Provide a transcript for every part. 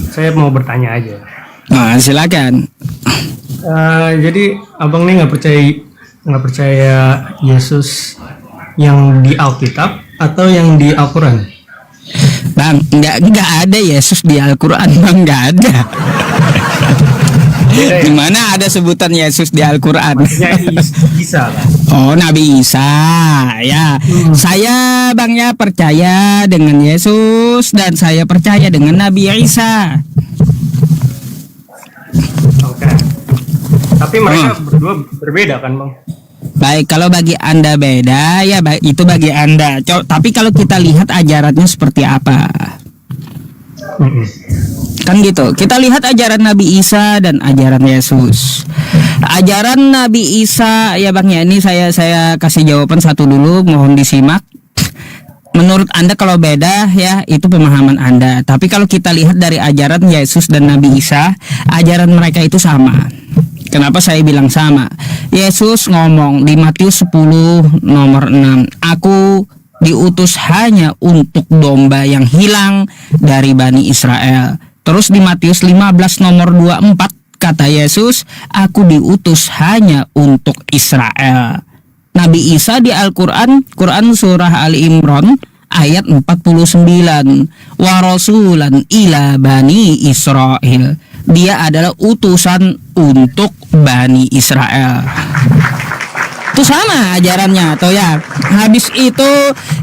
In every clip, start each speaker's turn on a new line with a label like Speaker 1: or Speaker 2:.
Speaker 1: saya mau bertanya aja.
Speaker 2: Nah, silakan.
Speaker 1: Jadi abang nih nggak percaya Yesus yang di Alkitab atau yang di Al-Quran?
Speaker 2: Bang, nggak ada Yesus di Al-Quran, Bang, nggak ada. Di mana ada sebutan Yesus di Al-Quran?
Speaker 1: Ya, Isa kan?
Speaker 2: Oh, Nabi Isa, ya. Saya, Bang, ya percaya dengan Yesus dan saya percaya dengan Nabi Isa.
Speaker 1: Oke. Tapi mereka berdua berbeda kan, Bang?
Speaker 2: Baik, kalau bagi Anda beda, ya itu bagi Anda. Tapi kalau kita lihat ajarannya seperti apa? Kan gitu. Kita lihat ajaran Nabi Isa dan ajaran Yesus. Ajaran Nabi Isa, ya Bang, ya ini saya kasih jawaban satu dulu, mohon disimak. Menurut Anda kalau beda, ya itu pemahaman Anda. Tapi kalau kita lihat dari ajaran Yesus dan Nabi Isa, ajaran mereka itu sama. Kenapa saya bilang sama? Yesus ngomong di Matius 10 nomor 6, "Aku diutus hanya untuk domba yang hilang dari Bani Israel." Terus di Matius 15 nomor 24 kata Yesus, "Aku diutus hanya untuk Israel." Nabi Isa di Al-Quran, Quran surah Ali Imran ayat 49, "Wa rasulan ila Bani Israel." Dia adalah utusan untuk Bani Israel. Itu sama ajarannya, toh ya. Habis itu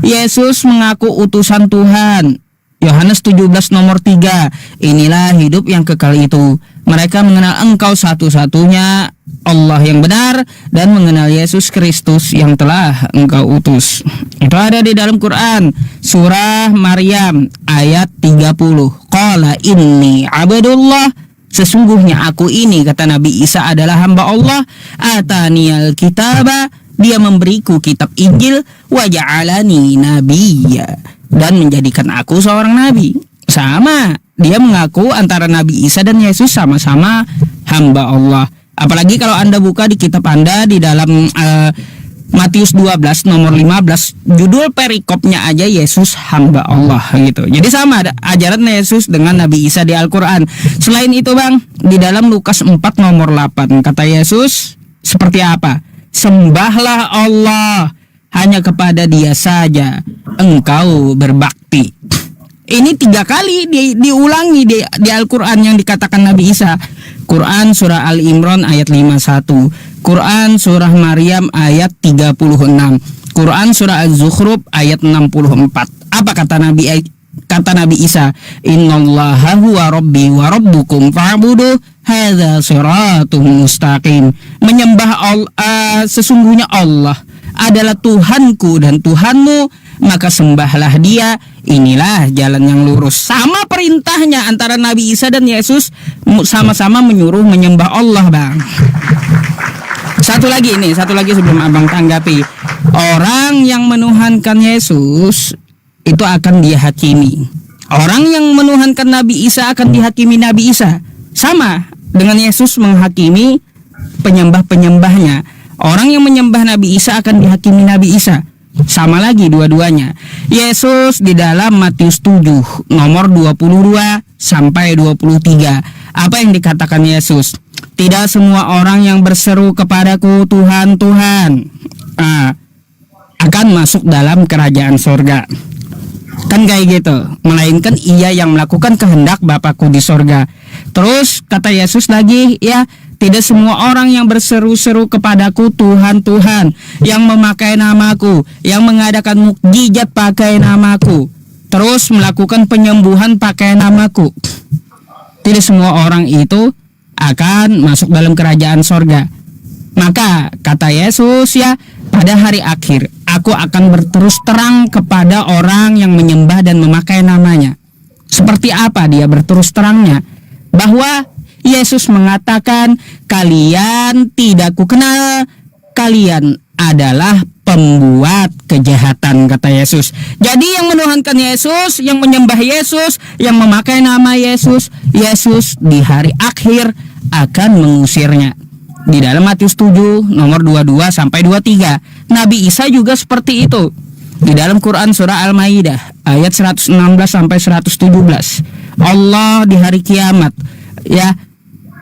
Speaker 2: Yesus mengaku utusan Tuhan. Yohanes 17 nomor 3, "Inilah hidup yang kekal itu, mereka mengenal Engkau satu-satunya Allah yang benar dan mengenal Yesus Kristus yang telah Engkau utus." Itu ada di dalam Quran surah Maryam ayat 30. "Qala inni abdullah." Sesungguhnya aku ini, kata Nabi Isa, adalah hamba Allah. "Ataniyal kitaba." Dia memberiku kitab Injil. "Wa ja'alani nabiyya." Dan menjadikan aku seorang nabi. Sama, dia mengaku antara Nabi Isa dan Yesus sama-sama hamba Allah. Apalagi kalau Anda buka di kitab Anda di dalam Matius 12 nomor 15, judul perikopnya aja Yesus hamba Allah gitu. Jadi sama ada ajaran Yesus dengan Nabi Isa di Al-Quran. Selain itu Bang, di dalam Lukas 4 nomor 8 kata Yesus seperti apa? "Sembahlah Allah, hanya kepada Dia saja engkau berbakti." Ini 3 kali diulangi di Al-Quran yang dikatakan Nabi Isa. Quran surah Al-Imran ayat 51, Quran surah Maryam ayat 36, Quran surah Az-Zukhruf ayat 64. Apa kata Nabi Isa? "Innallaha huwa rabbi wa rabbukum fa'buduh, hadza shiratum mustaqim." Menyembah Allah, sesungguhnya Allah adalah Tuhanku dan Tuhanmu, maka sembahlah Dia, inilah jalan yang lurus. Sama perintahnya antara Nabi Isa dan Yesus, sama-sama menyuruh menyembah Allah, Bang. Satu lagi sebelum Abang tanggapi. Orang yang menuhankan Yesus itu akan dihakimi. Orang yang menuhankan Nabi Isa akan dihakimi Nabi Isa. Sama dengan Yesus menghakimi penyembah-penyembahnya. Orang yang menyembah Nabi Isa akan dihakimi Nabi Isa. Sama lagi dua-duanya. Yesus di dalam Matius 7 nomor 22 sampai 23. Apa yang dikatakan Yesus? "Tidak semua orang yang berseru kepadaku Tuhan, Tuhan akan masuk dalam kerajaan surga." Kan kayak gitu. Melainkan ia yang melakukan kehendak Bapakku di surga. Terus kata Yesus lagi, ya, "Tidak semua orang yang berseru-seru kepadaku Tuhan, Tuhan, yang memakai namaku, yang mengadakan mukjizat pakai namaku, terus melakukan penyembuhan pakai namaku. Tidak semua orang itu akan masuk dalam kerajaan sorga." Maka kata Yesus, ya, "Pada hari akhir aku akan berterus terang kepada orang yang menyembah dan memakai namanya." Seperti apa dia berterus terangnya? Bahwa Yesus mengatakan, "Kalian tidak kukenal, kalian adalah pembuat kejahatan," kata Yesus. Jadi yang menuhankan Yesus, yang menyembah Yesus, yang memakai nama Yesus, Yesus di hari akhir akan mengusirnya. Di dalam Matius 7 nomor 22 sampai 23. Nabi Isa juga seperti itu. Di dalam Quran surah Al-Maidah ayat 116 sampai 117. Allah di hari kiamat ya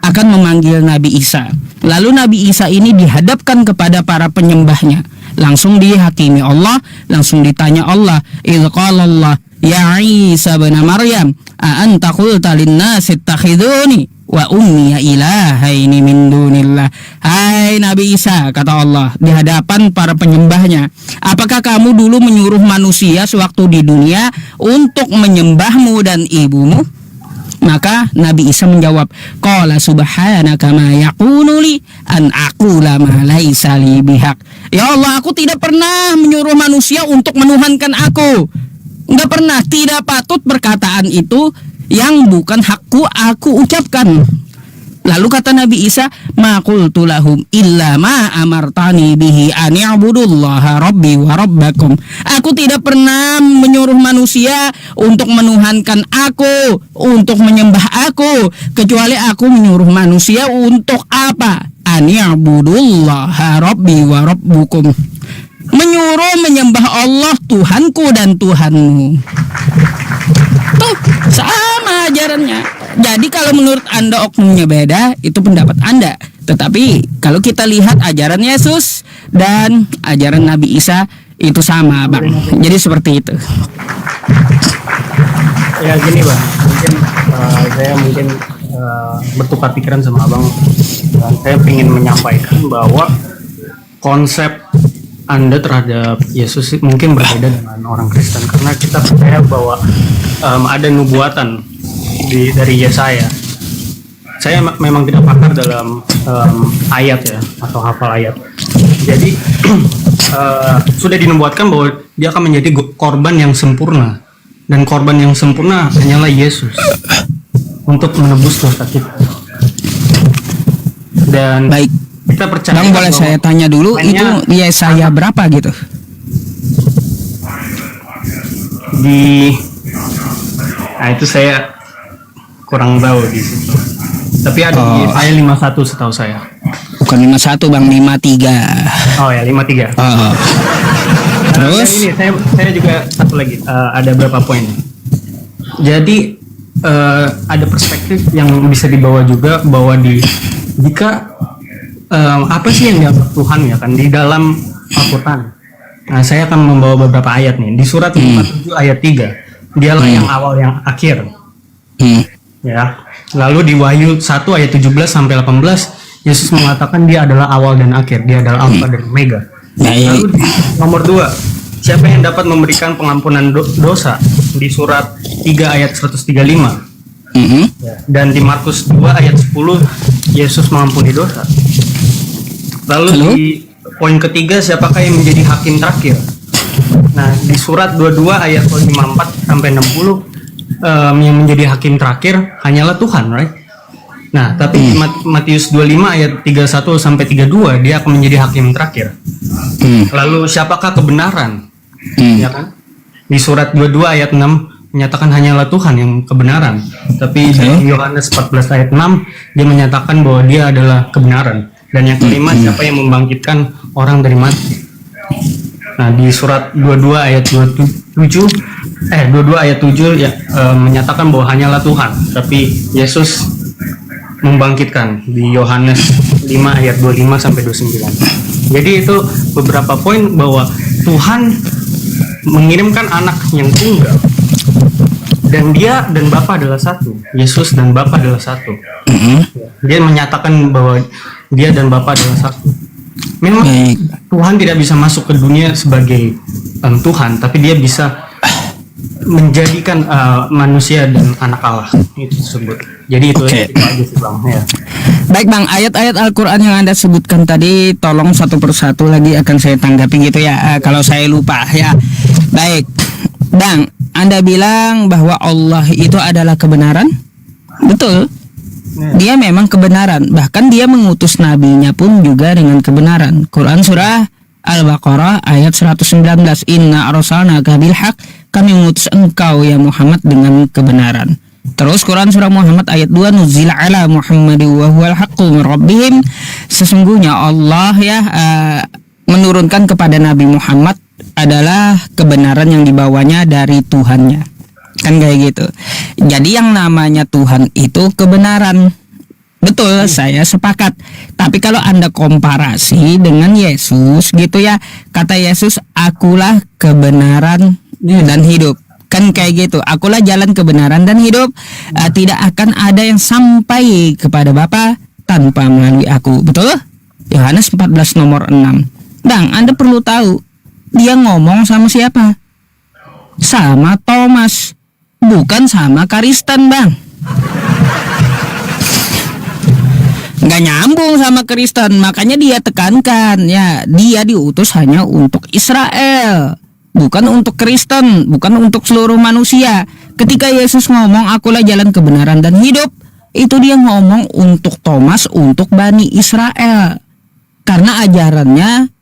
Speaker 2: akan memanggil Nabi Isa. Lalu Nabi Isa ini dihadapkan kepada para penyembahnya. Langsung dihakimi Allah, langsung ditanya Allah, "Idz qala Allah ya Isa bin Maryam, a anta qulta lin-nasi ittakhiduni wa ummi ilahaini min dunillah." Hai Nabi Isa, kata Allah di hadapan para penyembahnya, apakah kamu dulu menyuruh manusia sewaktu di dunia untuk menyembahmu dan ibumu? Maka Nabi Isa menjawab, qala subhanaka ma yakunu li an aqula ma laisa li bihaq. Ya Allah, aku tidak pernah menyuruh manusia untuk menuhankan aku. Enggak pernah, tidak patut perkataan itu yang bukan hakku aku ucapkan. Lalu kata Nabi Isa, ma qultu lahum illa ma amartani bihi an ya'budullaha rabbi wa rabbakum. Aku tidak pernah menyuruh manusia untuk menuhankan aku, untuk menyembah aku, kecuali aku menyuruh manusia untuk apa? An ya'budullaha rabbi wa rabbukum. Menyuruh menyembah Allah Tuhanku dan Tuhanmu. Tuh, sama ajarannya. Jadi kalau menurut Anda oknumnya beda, itu pendapat Anda. Tetapi kalau kita lihat ajaran Yesus dan ajaran Nabi Isa itu sama, Bang. Jadi seperti itu.
Speaker 1: Ya gini Bang, mungkin bertukar pikiran sama Abang, dan saya ingin menyampaikan bahwa konsep Anda terhadap Yesus mungkin berbeda dengan orang Kristen, karena kita percaya bahwa ada nubuatan dari Yesaya. Saya memang tidak pakar dalam ayat ya, atau hafal ayat. Jadi sudah dinubuatkan bahwa dia akan menjadi korban yang sempurna, dan korban yang sempurna hanyalah Yesus untuk menebus dosa kita. Dan
Speaker 2: baik,
Speaker 1: kita percaya.
Speaker 2: Bang, boleh saya tanya dulu, itu Yesaya berapa gitu?
Speaker 1: Nah itu saya kurang tahu di situ. Tapi ada di Yesaya 51 setahu saya.
Speaker 2: Bukan 51 Bang, 53.
Speaker 1: Oh ya, 53.
Speaker 2: Terus
Speaker 1: ini saya juga satu lagi, ada beberapa poin. Jadi ada perspektif yang bisa dibawa juga, bahwa jika apa sih yang dianggap Tuhan ya kan di dalam Al-Quran. Nah, saya akan membawa beberapa ayat nih di surat 57 ayat 3. Dialah yang awal yang akhir. Ya. Lalu di Wahyu 1 ayat 17 sampai 18, Yesus mengatakan dia adalah awal dan akhir, dia adalah Alfa dan Omega. Lalu di nomor 2, siapa yang dapat memberikan pengampunan dosa, di surat 3 ayat 135. Dan di Markus 2 ayat 10, Yesus mengampuni dosa. Lalu di poin ketiga, siapakah yang menjadi hakim terakhir? Nah, di surat 22 ayat 54 sampai 60, yang menjadi hakim terakhir hanyalah Tuhan, right? Nah, tapi di Matius 25 ayat 31 sampai 32, dia akan menjadi hakim terakhir. Lalu siapakah kebenaran? Ya kan? Di surat 22 ayat 6 menyatakan hanyalah Tuhan yang kebenaran. Tapi di Yohanes 14 ayat 6 dia menyatakan bahwa dia adalah kebenaran. Dan yang kelima, siapa yang membangkitkan orang dari mati? Nah, di surat 22 ayat 22 ayat 7 ya, menyatakan bahwa hanyalah Tuhan, tapi Yesus membangkitkan di Yohanes 5 ayat 25 sampai 29. Jadi itu beberapa poin bahwa Tuhan mengirimkan anak yang tunggal, dan dia dan Bapa adalah satu. Yesus dan Bapa adalah satu. Dia menyatakan bahwa dia dan Bapa adalah satu. Memang Tuhan tidak bisa masuk ke dunia sebagai Tuhan, tapi dia bisa menjadikan manusia dan anak Allah itu disebut. Jadi itu aja sih Bang ya.
Speaker 2: Baik Bang, ayat-ayat Al-Quran yang Anda sebutkan tadi tolong satu persatu lagi akan saya tanggapi gitu ya, kalau saya lupa ya. Baik Bang, Anda bilang bahwa Allah itu adalah kebenaran. Betul, dia memang kebenaran, bahkan dia mengutus nabinya pun juga dengan kebenaran. Quran surah Al-Baqarah ayat 119, Inna arsalnaka bil haq, kami mengutus engkau ya Muhammad dengan kebenaran. Terus Quran surah Muhammad ayat 2, Nuzila ala Muhammadin wa huwal haqqu min rabbihim, sesungguhnya Allah ya menurunkan kepada Nabi Muhammad adalah kebenaran yang dibawanya dari Tuhannya. Kan kayak gitu. Jadi yang namanya Tuhan itu kebenaran. Betul, saya sepakat. Tapi kalau Anda komparasi dengan Yesus gitu ya, kata Yesus, akulah kebenaran dan hidup. Kan kayak gitu, akulah jalan kebenaran dan hidup. Tidak akan ada yang sampai kepada Bapa tanpa melalui aku. Betul? Yohanes 14 nomor 6. Bang, Anda perlu tahu, dia ngomong sama siapa? Sama Thomas, bukan sama Kristen, Bang. Nggak nyambung sama Kristen, makanya dia tekankan ya, dia diutus hanya untuk Israel, bukan untuk Kristen, bukan untuk seluruh manusia. Ketika Yesus ngomong akulah jalan kebenaran dan hidup, itu dia ngomong untuk Thomas, untuk Bani Israel, karena ajarannya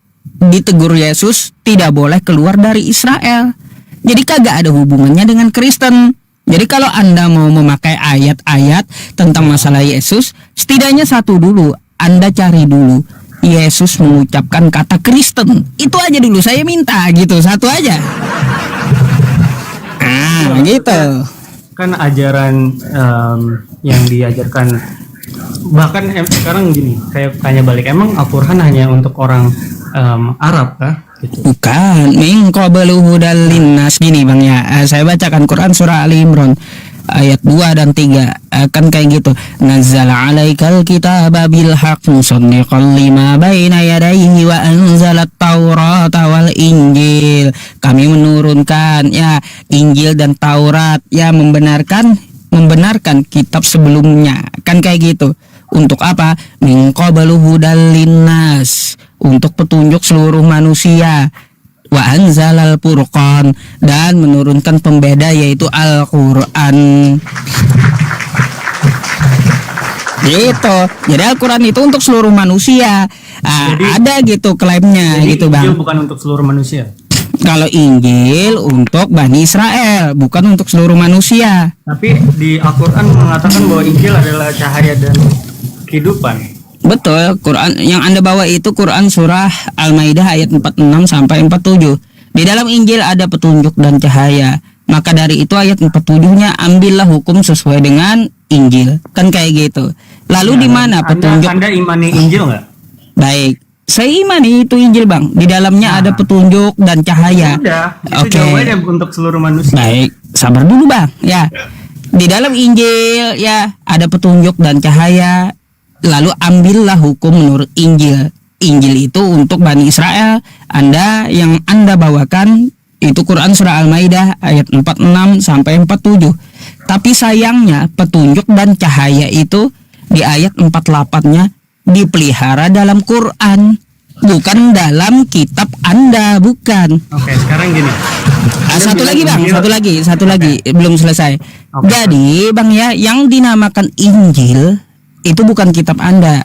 Speaker 2: ditegur Yesus tidak boleh keluar dari Israel. Jadi kagak ada hubungannya dengan Kristen. Jadi kalau Anda mau memakai ayat-ayat tentang masalah Yesus, setidaknya satu dulu, Anda cari dulu Yesus mengucapkan kata Kristen. Itu aja dulu saya minta gitu, satu aja. Gitu.
Speaker 1: Kan ajaran yang diajarkan, bahkan sekarang gini, saya tanya balik, emang Al-Quran hanya untuk orang Arab kah? Gitu.
Speaker 2: Bukan, min qablu hudal linnas, gini Bang ya. Saya bacakan Quran surah Ali Imran ayat 2 dan 3. Kan kayak gitu. Nazzala 'alaikal kitaba bil haqq musaddiqan lima baina yadayhi wa anzalat taurata wal injil. Kami menurunkan ya Injil dan Taurat, ya membenarkan kitab sebelumnya. Kan kayak gitu. Untuk apa? Min qablu hudal linnas, untuk petunjuk seluruh manusia. Wa anzalal furqan, dan menurunkan pembeda yaitu Al-Qur'an. Gitu. Jadi Al-Qur'an itu untuk seluruh manusia. Jadi, ada gitu klaimnya gitu Bang.
Speaker 1: Injil bukan untuk seluruh manusia.
Speaker 2: Kalau Injil untuk Bani Israel, bukan untuk seluruh manusia.
Speaker 1: Tapi di Al-Qur'an mengatakan bahwa Injil adalah cahaya dan kehidupan.
Speaker 2: Betul, Quran yang Anda bawa itu Quran surah Al-Maidah ayat 46 sampai 47. Di dalam Injil ada petunjuk dan cahaya. Maka dari itu ayat 47-nya ambillah hukum sesuai dengan Injil. Kan kayak gitu. Lalu di mana petunjuk?
Speaker 1: Anda imani Injil nggak?
Speaker 2: Baik, saya imani itu Injil Bang. Di dalamnya ada petunjuk dan cahaya.
Speaker 1: Sudah, itu jawabannya untuk seluruh manusia.
Speaker 2: Baik, sabar dulu Bang. Ya. Di dalam Injil ya ada petunjuk dan cahaya. Lalu ambillah hukum menurut Injil. Injil itu untuk Bani Israel. Yang Anda bawakan itu Quran surah Al-Maidah ayat 46 sampai 47. Tapi sayangnya petunjuk dan cahaya itu di ayat 48-nya dipelihara dalam Quran, bukan dalam kitab Anda, bukan.
Speaker 1: Oke, sekarang gini.
Speaker 2: Satu lagi Bang, satu lagi belum selesai. Jadi Bang ya, yang dinamakan Injil itu bukan kitab Anda.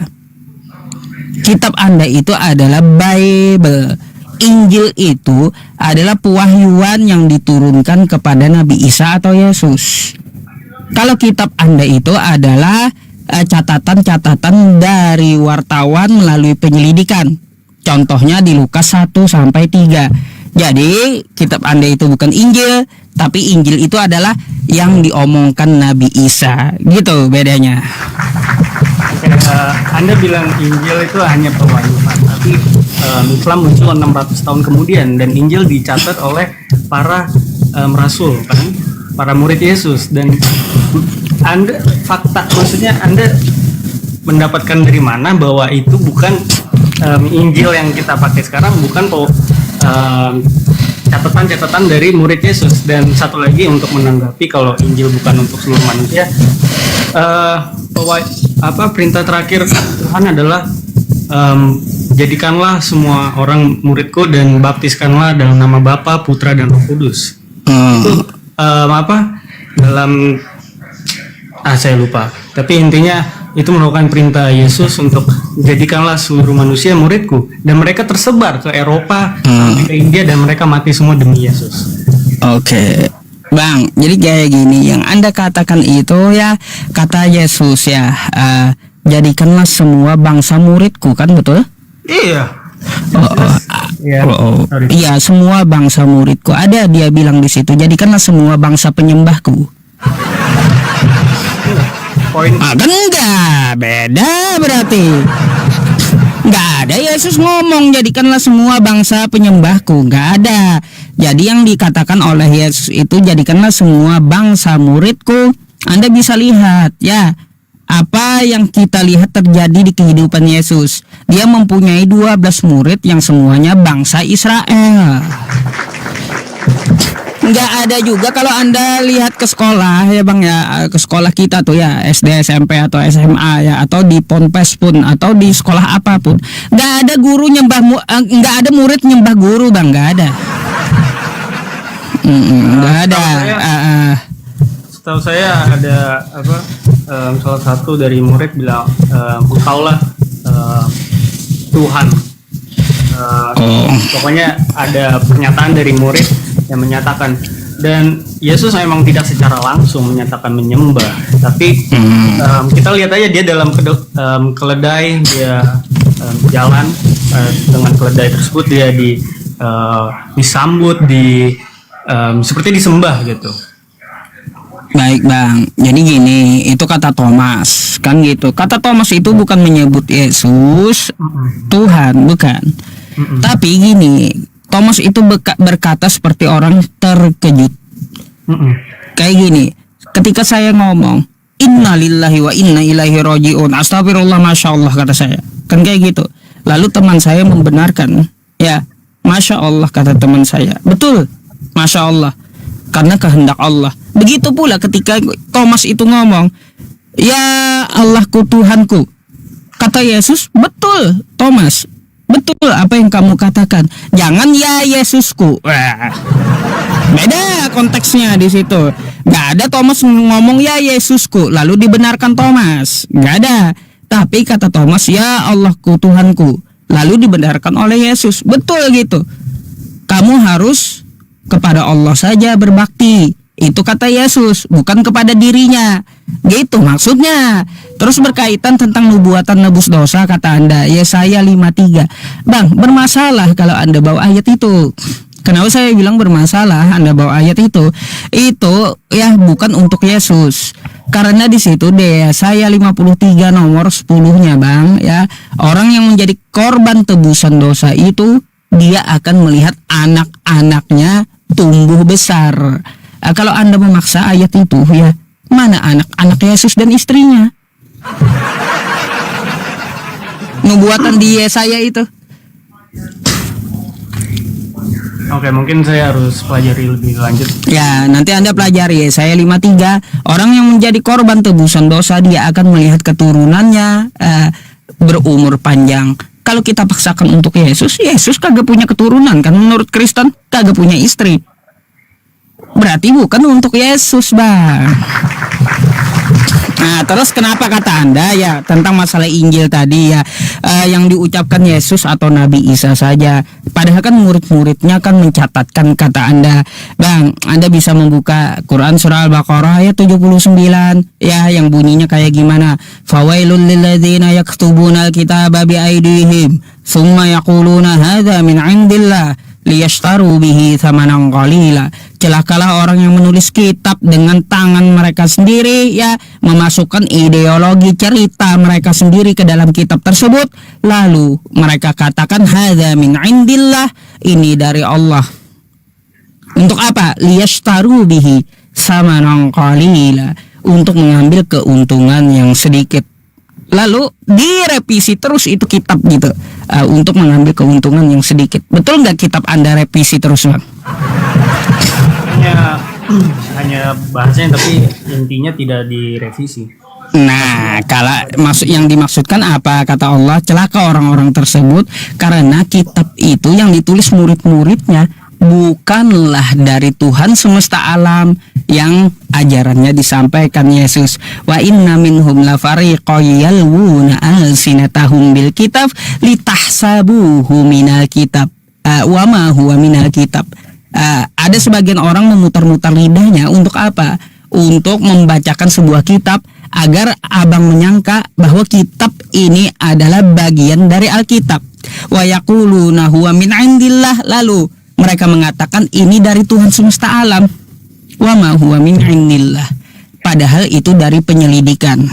Speaker 2: Kitab Anda itu adalah Bible. Injil itu adalah pewahyuan yang diturunkan kepada Nabi Isa atau Yesus. Kalau kitab Anda itu adalah catatan-catatan dari wartawan melalui penyelidikan. Contohnya di Lukas 1 sampai 3. Jadi kitab Anda itu bukan Injil, tapi Injil itu adalah yang diomongkan Nabi Isa. Gitu bedanya.
Speaker 1: Oke, Anda bilang Injil itu hanya pewahyuan, tapi Islam muncul 600 tahun kemudian dan Injil dicatat oleh para rasul, kan, para murid Yesus. Dan Anda maksudnya Anda mendapatkan dari mana bahwa itu bukan Injil yang kita pakai sekarang, bukan catatan-catatan dari murid Yesus. Dan satu lagi untuk menanggapi kalau Injil bukan untuk seluruh manusia, perintah terakhir Tuhan adalah jadikanlah semua orang muridku dan baptiskanlah dalam nama Bapa, Putra dan Roh Kudus. Itu dalam saya lupa. Tapi intinya itu merupakan perintah Yesus untuk jadikanlah seluruh manusia muridku, dan mereka tersebar ke Eropa, ke India, dan mereka mati semua demi Yesus.
Speaker 2: Oke. Bang, jadi kayak gini, yang Anda katakan itu ya kata Yesus ya, jadikanlah semua bangsa muridku, kan betul?
Speaker 1: Iya.
Speaker 2: Iya, semua bangsa muridku. Ada dia bilang di situ, jadikanlah semua bangsa penyembahku.
Speaker 1: poin.
Speaker 2: Kan enggak, beda berarti. Enggak ada Yesus ngomong jadikanlah semua bangsa penyembahku, enggak ada. Jadi yang dikatakan oleh Yesus itu jadikanlah semua bangsa muridku. Anda bisa lihat ya, apa yang kita lihat terjadi di kehidupan Yesus. Dia mempunyai 12 murid yang semuanya bangsa Israel. Nggak ada juga kalau Anda lihat ke sekolah ya Bang ya, ke sekolah kita tuh ya, SD, SMP atau SMA ya, atau di ponpes pun atau di sekolah apapun, nggak ada guru nggak ada murid nyembah guru Bang, nggak ada. Nggak ada.
Speaker 1: Setahu saya ada apa, salah satu dari murid bilang, engkaulah Tuhan. Pokoknya ada pernyataan dari murid yang menyatakan, dan Yesus memang tidak secara langsung menyatakan menyembah, tapi kita lihat aja dia dalam keledai, dia jalan dengan keledai tersebut, dia disambut, seperti disembah gitu.
Speaker 2: Baik Bang, jadi gini, itu kata Thomas kan gitu. Kata Thomas itu bukan menyebut Yesus Tuhan, bukan. Tapi gini, Thomas itu berkata seperti orang terkejut. Kayak gini, ketika saya ngomong innalillahi wa inna ilaihi rajiun, astagfirullah, masya Allah, kata saya, kan kayak gitu. Lalu teman saya membenarkan, ya masya Allah, kata teman saya, betul, masya Allah, karena kehendak Allah. Begitu pula ketika Thomas itu ngomong, ya Allahku Tuhanku, kata Yesus, betul Thomas, betul apa yang kamu katakan. Jangan ya Yesusku. Wah, beda konteksnya di situ. Gak ada Thomas ngomong ya Yesusku lalu dibenarkan Thomas, gak ada. Tapi kata Thomas, ya Allahku Tuhanku, lalu dibenarkan oleh Yesus. Betul gitu. Kamu harus kepada Allah saja berbakti. Itu kata Yesus, bukan kepada dirinya. Gitu maksudnya. Terus berkaitan tentang nubuatan nebus dosa, kata Anda Yesaya 53. Bang, bermasalah kalau Anda bawa ayat itu. Kenapa saya bilang bermasalah Anda bawa ayat itu? Itu ya bukan untuk Yesus. Karena di situ deh Yesaya 53 nomor 10-nya Bang ya. Orang yang menjadi korban tebusan dosa itu, dia akan melihat anak-anaknya tumbuh besar. Kalau Anda memaksa ayat itu ya, mana anak-anak Yesus dan istrinya? Nubuatan di Yesaya itu.
Speaker 1: Oke, mungkin saya harus pelajari lebih lanjut.
Speaker 2: Ya, nanti Anda pelajari Yesaya 53. Orang yang menjadi korban tebusan dosa, dia akan melihat keturunannya berumur panjang. Kalau kita paksakan untuk Yesus, Yesus kagak punya keturunan kan, menurut Kristen kagak punya istri. Berarti bukan untuk Yesus Bang. Nah, terus kenapa kata Anda ya tentang masalah Injil tadi ya, yang diucapkan Yesus atau Nabi Isa saja, padahal kan murid-muridnya kan mencatatkan kata Anda. Bang, Anda bisa membuka Quran surah Al-Baqarah ayat 79 ya, yang bunyinya kayak gimana? Fawailul lilladzina yaktubuna al-kitaba biaydihim tsumma yaquluna hadza min 'indillah liyashtaru bihi thamanan qalila. Celakalah orang yang menulis kitab dengan tangan mereka sendiri ya, memasukkan ideologi cerita mereka sendiri ke dalam kitab tersebut, lalu mereka katakan hadza min indillah, ini dari Allah. Untuk apa? Liyashtaru bihi thamanan qalila, untuk mengambil keuntungan yang sedikit. Lalu direvisi terus itu kitab gitu, untuk mengambil keuntungan yang sedikit. Betul nggak kitab Anda revisi terus Bang?
Speaker 1: Hanya bahasanya, tapi intinya tidak direvisi.
Speaker 2: Nah, kalau yang dimaksudkan apa? Kata Allah, celaka orang-orang tersebut karena kitab itu yang ditulis murid-muridnya bukanlah dari Tuhan semesta alam yang ajarannya disampaikan Yesus. Wa inna minhum la fariqan yalwuna alsinatahum bil kitab litahsabuhu minal kitab wa ma huwa minal kitab. Ada sebagian orang memutar-mutar lidahnya untuk apa? Untuk membacakan sebuah kitab agar abang menyangka bahwa kitab ini adalah bagian dari Alkitab. Wa yaquluna huwa min indillah, lalu mereka mengatakan ini dari Tuhan semesta alam. Wa ma huwa min indillah. padahal itu dari penyelidikan.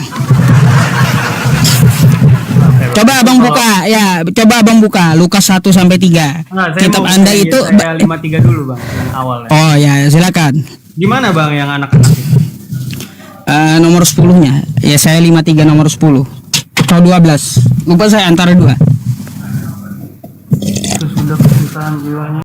Speaker 2: Coba abang buka ya, coba abang buka Lukas 1 sampai 3.
Speaker 1: Nah, saya
Speaker 2: Kitab
Speaker 1: mau
Speaker 2: Anda
Speaker 1: mulai
Speaker 2: itu
Speaker 1: saya 53 dulu bang, yang awal ya.
Speaker 2: oh ya, silakan.
Speaker 1: Gimana bang yang anak-anak itu?
Speaker 2: Nomor 10-nya. Ya saya 53 nomor 10. Atau 12. Lupa saya antara dua.
Speaker 1: Itu sudah kesusahan jiwanya.